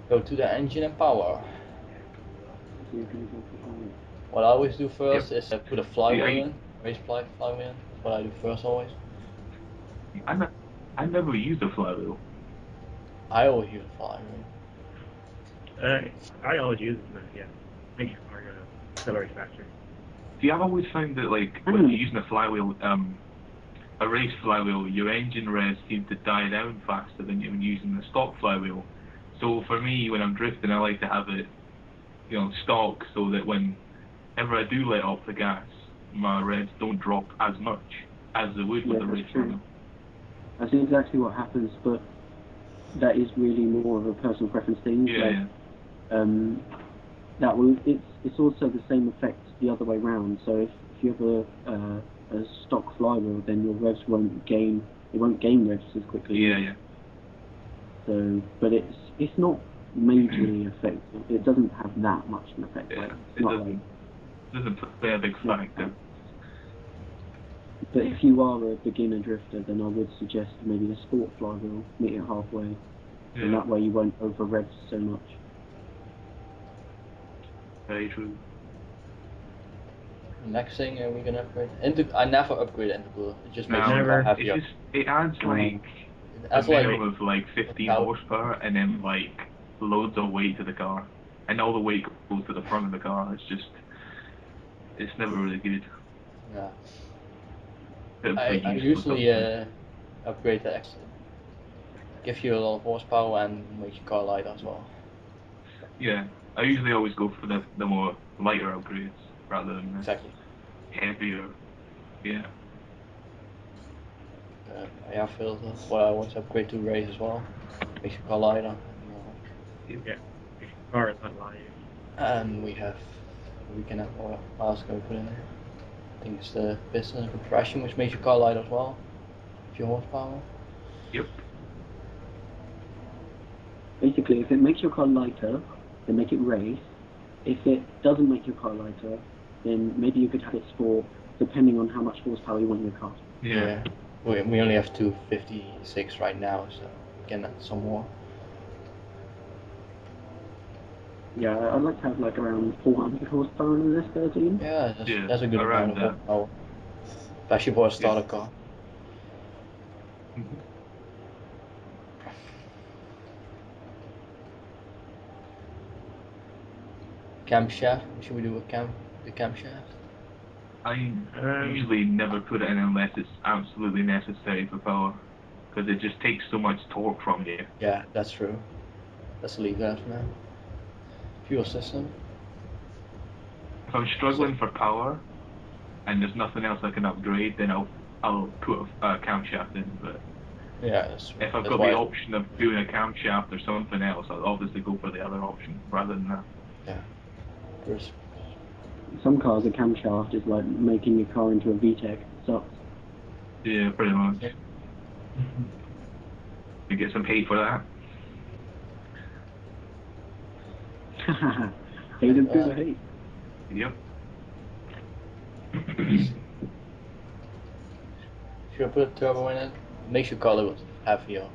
Go to the engine and power. So you're going to go for all. What I always do first Yep. is put a flywheel in, race flywheel in. That's what I do first always. I never used a flywheel. I always use a flywheel. I always use it, but yeah, makes your car accelerate faster. See, I've always found that like when you're using a flywheel, a race flywheel, your engine revs seem to die down faster than when using the stock flywheel. So for me, when I'm drifting, I like to have it, stock, so that whenever I do let off the gas, my revs don't drop as much as they would with a race flywheel. That's exactly what happens, but that is really more of a personal preference thing. Yeah. That will. It's also the same effect the other way round. So if you have a stock flywheel, then your revs won't gain. It won't gain revs as quickly. Yeah. So, but it's not majorly effective. It doesn't have that much an effect. Yeah, Like, doesn't play a big factor. But if you are a beginner drifter, then I would suggest maybe a sport flywheel, meet it halfway, and that way you won't over rev so much. Very true. Next thing we're gonna upgrade. I never upgrade into blue. It just makes No, your car heavier. It adds like a minimum of like 15 horsepower and then like loads of weight to the car, and all the weight goes to the front of the car. It's never really good. Yeah. I usually upgrade the X. Give you a lot of horsepower and makes your car lighter as well. Yeah, I usually always go for the more lighter upgrades rather than exactly heavier. Yeah. Air filter. What I always upgrade to race as well. Makes your car lighter. Yeah, makes your car a lot lighter. And we can have what else can we put in there? I think it's the piston and compression, which makes your car lighter as well. Your horsepower. Yep. Basically, if it makes your car lighter, then make it race. If it doesn't make your car lighter, then maybe you could have it sport, depending on how much horsepower you want in your car. Yeah. We only have 256 right now, so we can add some more. Yeah, I'd like to have like around 400 horsepower in this 13. Yeah, that's a good amount of horsepower. Especially for a starter car. Mm-hmm. Camshaft. What should we do with the camshaft? I usually never put it in unless it's absolutely necessary for power, because it just takes so much torque from you. Yeah, that's true. Let's leave that for now. Fuel system. If I'm struggling for power and there's nothing else I can upgrade, then I'll put a camshaft in. But yeah, if I've got the option of doing a camshaft or something else, I'll obviously go for the other option rather than that. Yeah. Some cars, a camshaft is like making your car into a VTEC. It sucks. Yeah, pretty much. You get some hate for that. Hate is good hate. Yep. Should I put a turbo in it? Makes your car a little heavier.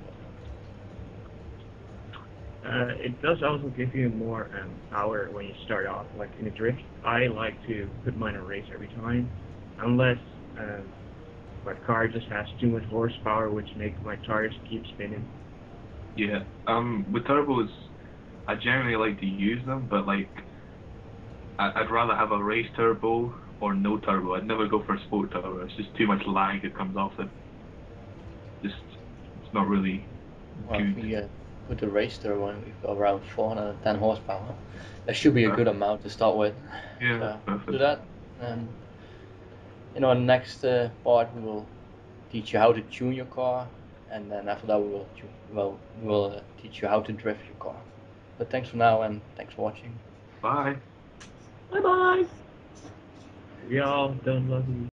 It does also give you more power when you start off. Like in a drift, I like to put mine in race every time, unless my car just has too much horsepower, which makes my tires keep spinning. Yeah. With turbos, I generally like to use them, but like, I'd rather have a race turbo or no turbo. I'd never go for a sport turbo. It's just too much lag that comes off it. It's not really good. If we put the race turbo in, we've got around 410 horsepower. That should be a good amount to start with. Yeah, perfect. Do that, and in our next part we will teach you how to tune your car, and then after that we will teach you how to drift your car. But thanks for now, and thanks for watching. Bye. Bye bye. We all don't love you.